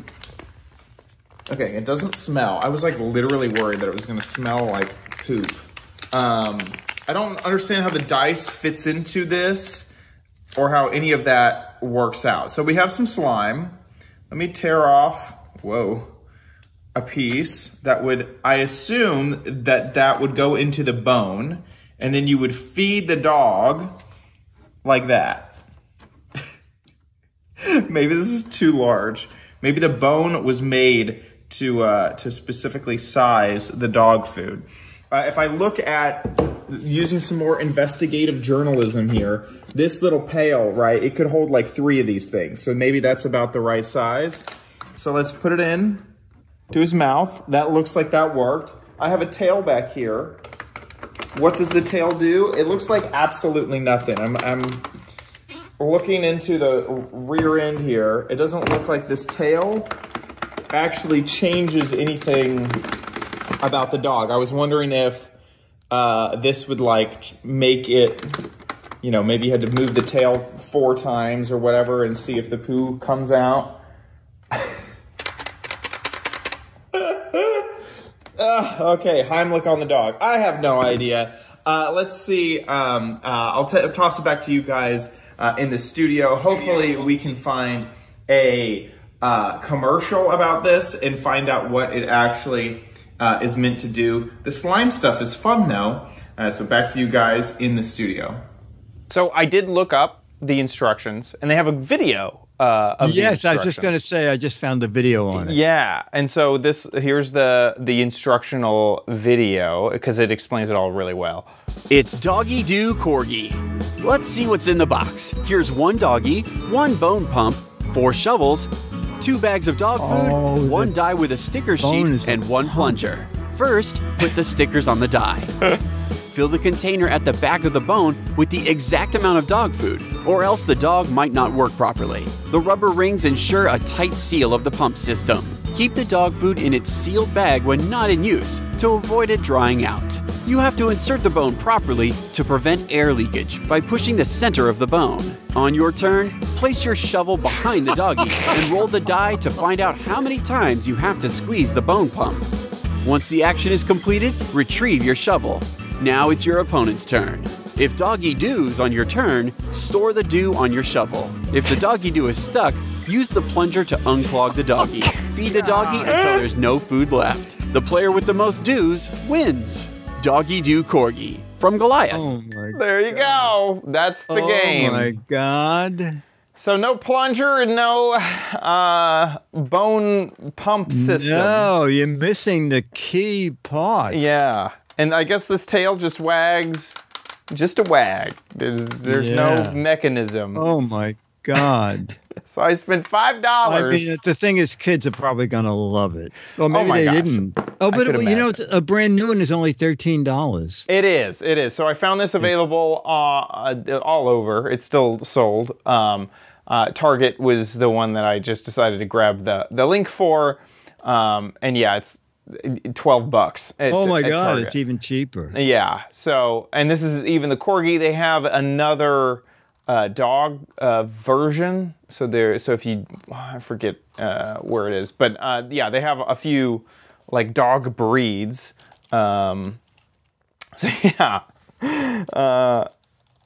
Okay, it doesn't smell. I was like literally worried that it was gonna smell like poop. I don't understand how the dice fits into this or how any of that works out. So we have some slime. Let me tear off, a piece that would, I assume that would go into the bone, and then you would feed the dog like that. Maybe this is too large. Maybe the bone was made to specifically size the dog food. If I look at using some more investigative journalism here, this little pail, right, it could hold like 3 of these things. So maybe that's about the right size. So let's put it in to his mouth. That looks like that worked. I have a tail back here. What does the tail do? It looks like absolutely nothing. I'm looking into the rear end here. It doesn't look like this tail actually changes anything about the dog. I was wondering if this would like make it, you know, maybe you had to move the tail 4 times or whatever and see if the poo comes out. Okay, Heimlich on the dog. I have no idea. Let's see. I'll toss it back to you guys in the studio. Hopefully we can find a commercial about this and find out what it actually is meant to do. The slime stuff is fun though. So back to you guys in the studio. So I did look up the instructions, and they have a video Yes, I was just going to say, I just found the video on it. Yeah, and so here's the instructional video, because it explains it all really well. It's Doggie Do Corgi. Let's see what's in the box. Here's 1 doggy, 1 bone pump, 4 shovels, 2 bags of dog food, 1 die with a sticker sheet, and 1 plunger. First, put the stickers on the die. Fill the container at the back of the bone with the exact amount of dog food, or else the dog might not work properly. The rubber rings ensure a tight seal of the pump system. Keep the dog food in its sealed bag when not in use to avoid it drying out. You have to insert the bone properly to prevent air leakage by pushing the center of the bone. On your turn, place your shovel behind the doggy and roll the die to find out how many times you have to squeeze the bone pump. Once the action is completed, retrieve your shovel. Now it's your opponent's turn. If doggy do's on your turn, store the do on your shovel. If the doggy do is stuck, use the plunger to unclog the doggy. Feed the doggy until there's no food left. The player with the most do's wins. Doggie Do Corgi from Goliath. Oh my God. There you go. That's the game. Oh my God. So no plunger and no bone pump system. No, you're missing the key part. Yeah. And I guess this tail just wags, just a wag. There's no mechanism. Oh my God. So I spent $5. I mean, the thing is, kids are probably going to love it. Well, maybe they didn't. Oh, but you know, a brand new one is only $13. It is. It is. So I found this available all over. It's still sold. Target was the one that I just decided to grab the link for. And yeah, it's $12 oh my God, Target. it's even cheaper. Yeah. So, and this is even the Corgi. They have another dog version. So if you, I forget where it is, but yeah, they have a few like dog breeds. So yeah.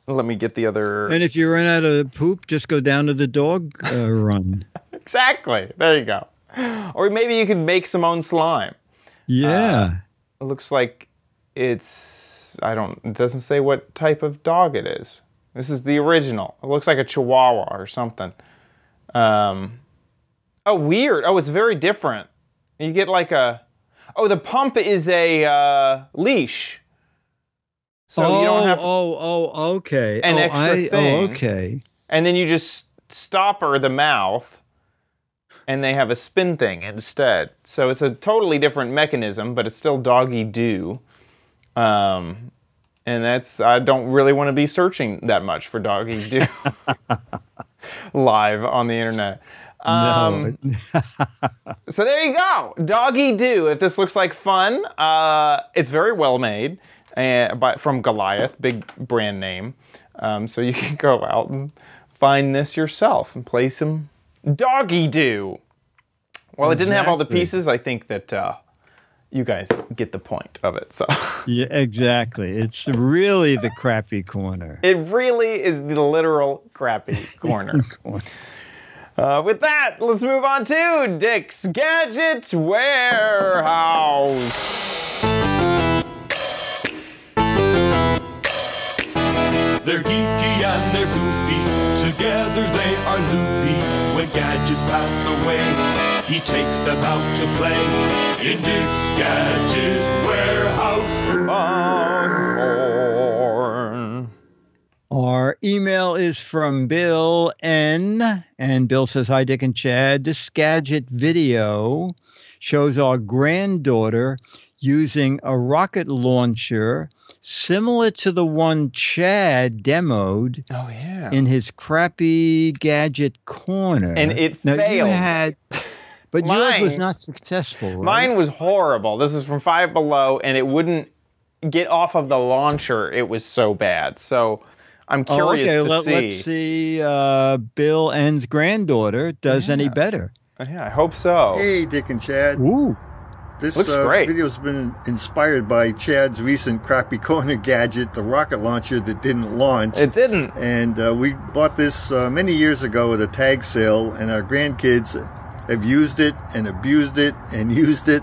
Let me get the other. And if you run out of poop, just go down to the dog run. Exactly. There you go. Or maybe you could make some own slime. Yeah. It looks like it doesn't say what type of dog it is. This is the original. It looks like a Chihuahua or something. Oh, weird. Oh, it's very different. You get like the pump is a leash. So you don't have okay. An extra thing. Okay. And then you just stop the mouth. And they have a spin thing instead. So it's a totally different mechanism, but it's still Doggie Do. And I don't really want to be searching that much for Doggie Do live on the internet. No. So there you go, Doggie Do. If this looks like fun, it's very well made, from Goliath, big brand name. So you can go out and find this yourself and play some Doggie Do. Well, it didn't have all the pieces. I think that you guys get the point of it. So yeah, exactly. It's really the crappy corner. It really is the literal crappy corner. With that, let's move on to Dick's Gadget Warehouse. They're geeky and they're goofy. Together they are loopy. When gadgets pass away, he takes them out to play in Dick's Gadget Warehouse. Our email is from Bill N. And Bill says, "Hi, Dick and Chad. This gadget video shows our granddaughter using a rocket launcher similar to the one Chad demoed in his crappy gadget corner." And it failed. But yours was not successful, right? Mine was horrible. This is from Five Below, and it wouldn't get off of the launcher. It was so bad. So I'm curious to see. Let's see Bill N's granddaughter does any better. Yeah, I hope so. Hey, Dick and Chad. Ooh. This looks great. Video's been inspired by Chad's recent crappy corner gadget, the rocket launcher that didn't launch. It didn't. And we bought this many years ago at a tag sale, and our grandkids have used it and abused it and used it,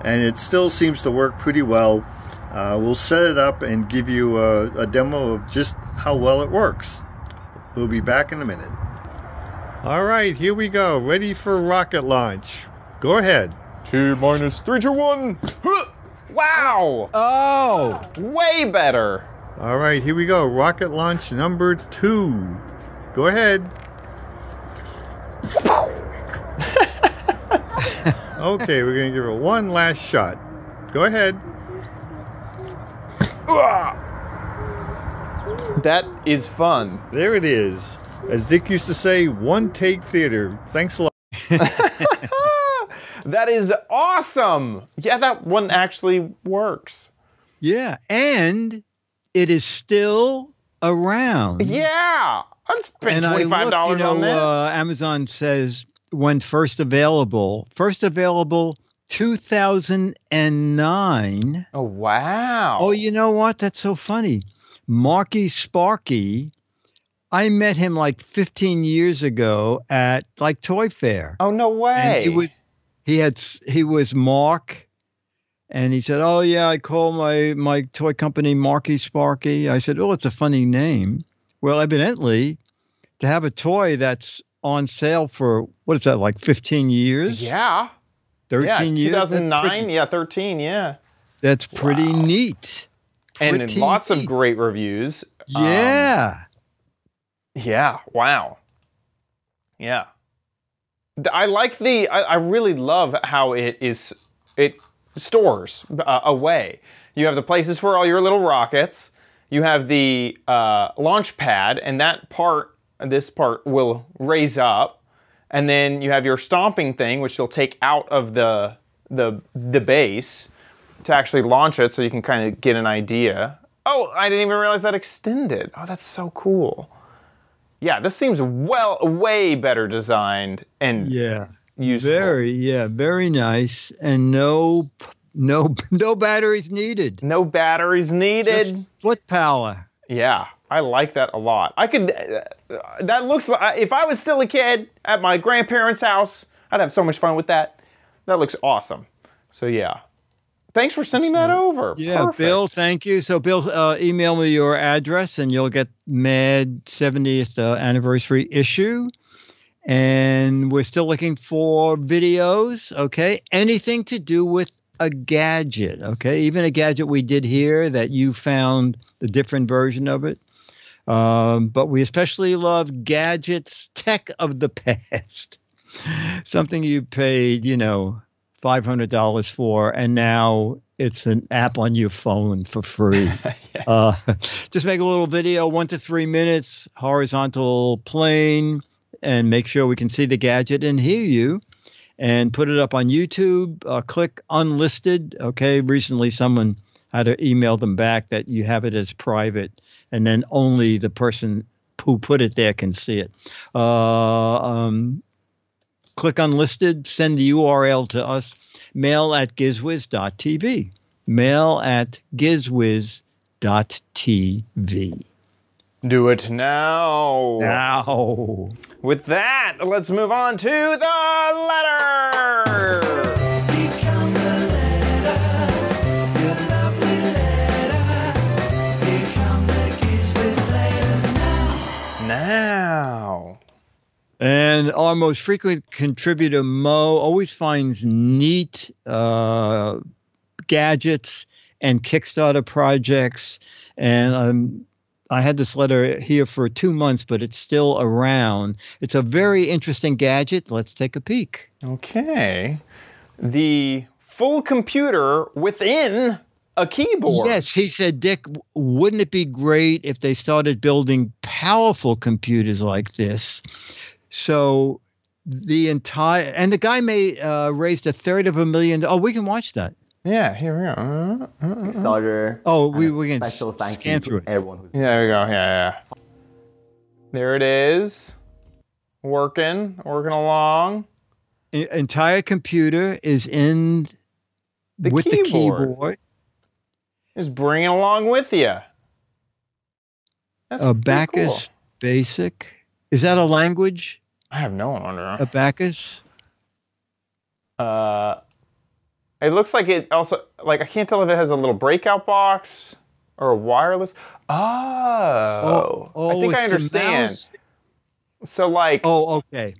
and it still seems to work pretty well. We'll set it up and give you a demo of just how well it works. We'll be back in a minute. All right, here we go. Ready for rocket launch. Go ahead. T minus 3, 2, 1. Wow. Oh. Way better. All right, here we go. Rocket launch number 2. Go ahead. Okay, we're going to give it one last shot. Go ahead. That is fun. There it is. As Dick used to say, one take theater. Thanks a lot. That is awesome. Yeah, that one actually works. Yeah, and it is still around. Yeah, I'd spend $25 on that. Amazon says when first available 2009. Oh, wow. Oh, you know what? That's so funny. Marky Sparky, I met him like 15 years ago at like Toy Fair. Oh, no way. And he was Mark, and he said, "Oh yeah, I call my toy company Marky Sparky." I said, "Oh, it's a funny name." Well, evidently, to have a toy that's on sale for what is that, like 15 years? Yeah. 13 years. 2009. Yeah, 13. Yeah. That's pretty neat. And lots of great reviews. Yeah. Yeah. Wow. Yeah. I like I really love how it stores away. You have the places for all your little rockets. You have the launch pad, and this part will raise up. And then you have your stomping thing, which you'll take out of the base to actually launch it, so you can kind of get an idea. Oh, I didn't even realize that extended. Oh, that's so cool. Yeah, this seems way better designed and useful. Very nice, and no batteries needed. No batteries needed. Just foot power. Yeah, I like that a lot. I could. That looks like if I was still a kid at my grandparents' house, I'd have so much fun with that. That looks awesome. So yeah. Thanks for sending that over. Yeah, perfect. Bill, thank you. So, Bill, email me your address, and you'll get Mad 70th anniversary issue. And we're still looking for videos, okay? Anything to do with a gadget, okay? Even a gadget we did here that you found the different version of it. But we especially love gadgets, tech of the past. Something you paid, $500 for, and now it's an app on your phone for free. Just make a little video, 1 to 3 minutes, horizontal plane, and make sure we can see the gadget and hear you, and put it up on YouTube. Click unlisted. Okay. Recently, someone had to email them back that you have it as private, and then only the person who put it there can see it. Click unlisted, send the URL to us, mail@gizwiz.tv, mail@gizwiz.tv. Do it now. Now. With that, let's move on to the letter. Become the letters, your lovely letters. Become the Giz Wiz letters now. And our most frequent contributor, Mo, always finds neat gadgets and Kickstarter projects. And I had this letter here for 2 months, but it's still around. It's a very interesting gadget. Let's take a peek. Okay. The full computer within a keyboard. Yes, he said, Dick, wouldn't it be great if they started building powerful computers like this? So the guy raised $350,000. Oh, we can watch that. Yeah, here we go. Kickstarter. Oh, we can special thank you to everyone who's. Yeah, there we go. Yeah. There it is. Working along. Entire computer is in with the keyboard. Just bring it along with you. That's Abacus cool. Basic. Is that a language? I have no idea. Abacus? It looks like it also, I can't tell if it has a little breakout box or a wireless. Oh I think I understand. So like, oh, okay.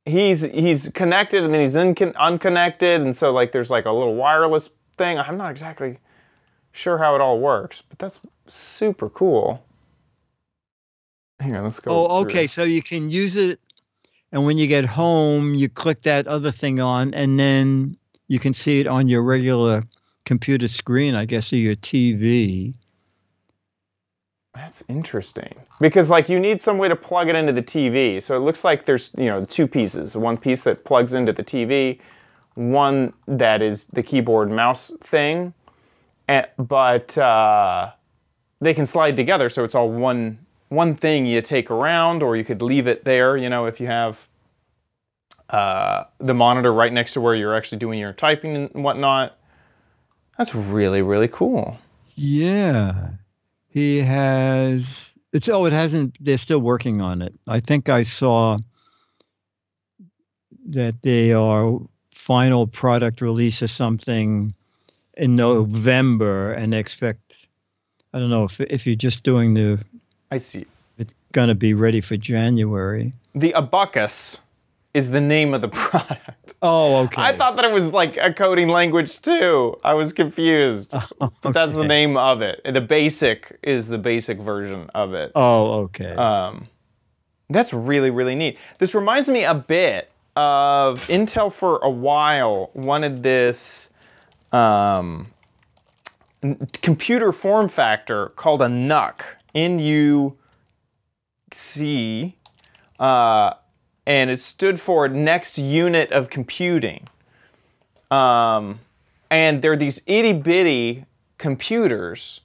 He's connected and then he's unconnected, and so like there's like a little wireless thing. I'm not exactly sure how it all works, but that's super cool. Hang on, let's go. Oh, okay. So you can use it, and when you get home, you click that other thing on, and then you can see it on your regular computer screen, I guess, or your TV. That's interesting. Because like you need some way to plug it into the TV. So it looks like there's, you know, two pieces. One piece that plugs into the TV, one that is the keyboard mouse thing. But they can slide together, so it's all one thing you take around, or you could leave it there, you know, if you have the monitor right next to where you're actually doing your typing and whatnot. That's really, really cool. Yeah. He has, it hasn't, they're still working on it. I think I saw that they are final product release or something in November, and expect, I don't know if you're just doing the, I see. It's going to be ready for January. The Abacus is the name of the product. Oh, okay. I thought that it was like a coding language too. I was confused. Okay. But that's the name of it. The basic is the basic version of it. Oh, okay. That's really, really neat. This reminds me a bit of Intel for a while wanted this computer form factor called a NUC. N-U-C. And it stood for Next Unit of Computing. And they're these itty-bitty computers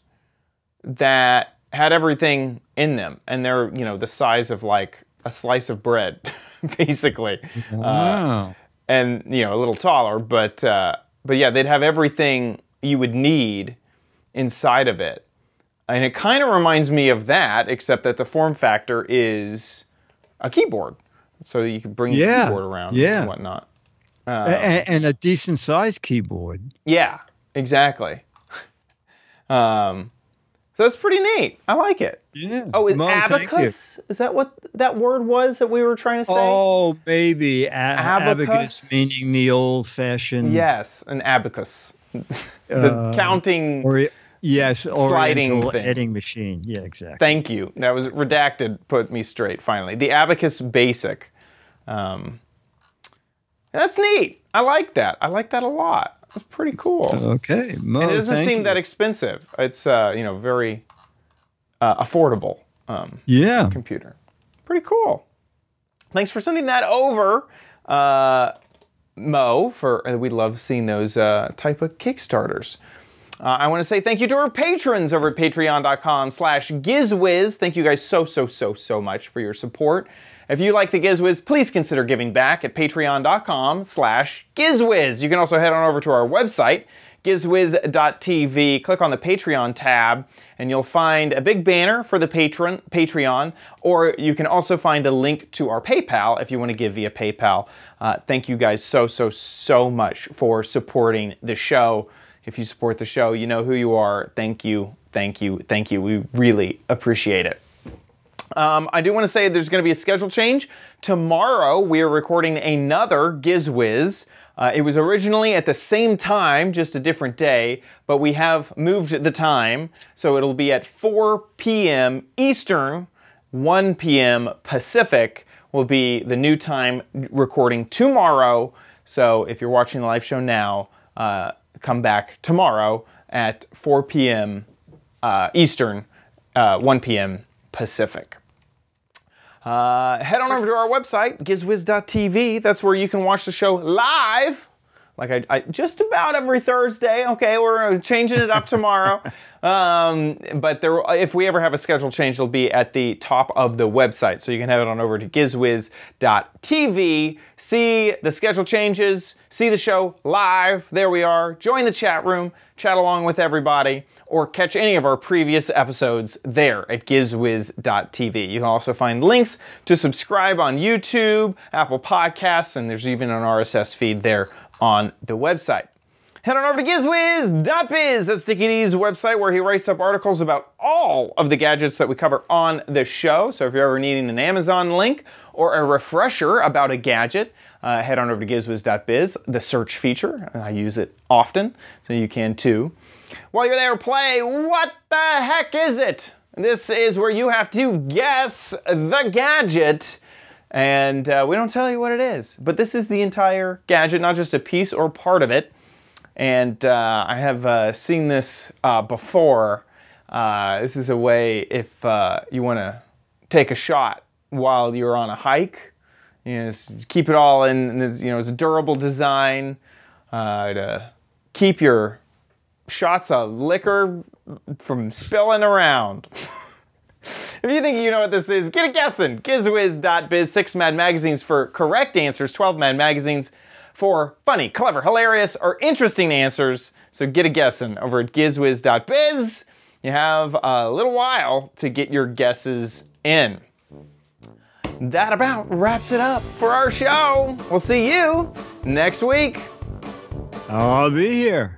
that had everything in them. And they're, you know, the size of like a slice of bread, basically. Wow. And, you know, a little taller, but yeah, they'd have everything you would need inside of it. And it kind of reminds me of that, except that the form factor is a keyboard. So you can bring the keyboard around and whatnot. And a decent sized keyboard. Yeah, exactly. So that's pretty neat. I like it. Yeah. Oh, is abacus? Is that what that word was that we were trying to say? Oh, maybe. Abacus meaning the old fashioned. Yes, an abacus. The counting. Yes, sliding editing machine. Yeah, exactly. Thank you. That was redacted, put me straight finally. The Abacus Basic. That's neat. I like that. I like that a lot. That's pretty cool. Okay. Mo, and it doesn't seem that expensive. It's you know, very affordable computer. Pretty cool. Thanks for sending that over, Mo. We love seeing those type of Kickstarters. I want to say thank you to our patrons over at patreon.com/GizWiz. Thank you guys so much for your support. If you like the Giz Wiz, please consider giving back at patreon.com/GizWiz. You can also head on over to our website, gizwiz.tv. Click on the Patreon tab, and you'll find a big banner for the Patreon, or you can also find a link to our PayPal if you want to give via PayPal. Thank you guys so much for supporting the show. If you support the show, you know who you are. Thank you. We really appreciate it. I do want to say there's going to be a schedule change. Tomorrow, we are recording another Giz Wiz. It was originally at the same time, just a different day, but we have moved the time. So it'll be at 4 p.m. Eastern, 1 p.m. Pacific will be the new time recording tomorrow. So if you're watching the live show now, come back tomorrow at 4 p.m. Eastern, 1 p.m. Pacific. Head on over to our website, gizwiz.tv. That's where you can watch the show live, like I just about every Thursday. Okay, we're changing it up tomorrow. But if we ever have a schedule change, it'll be at the top of the website. So you can head on over to gizwiz.tv, see the schedule changes, see the show live. There we are. Join the chat room, chat along with everybody, or catch any of our previous episodes there at gizwiz.tv. You can also find links to subscribe on YouTube, Apple Podcasts, and there's even an RSS feed there on the website. Head on over to gizwiz.biz. That's Dickie D's website, where he writes up articles about all of the gadgets that we cover on the show. So if you're ever needing an Amazon link or a refresher about a gadget, head on over to gizwiz.biz, the search feature. I use it often, so you can too. While you're there, play What the Heck Is It? This is where you have to guess the gadget, and we don't tell you what it is. But this is the entire gadget, not just a piece or part of it. And I have seen this before. This is a way if you want to take a shot while you're on a hike. You know, keep it all in this, you know, it's a durable design to keep your shots of liquor from spilling around. If you think you know what this is, get a guessing. Gizwiz.biz, 6 Mad Magazines for correct answers, 12 Mad Magazines for funny, clever, hilarious, or interesting answers. So get a guessing over at gizwiz.biz. You have a little while to get your guesses in. That about wraps it up for our show. We'll see you next week. I'll be here.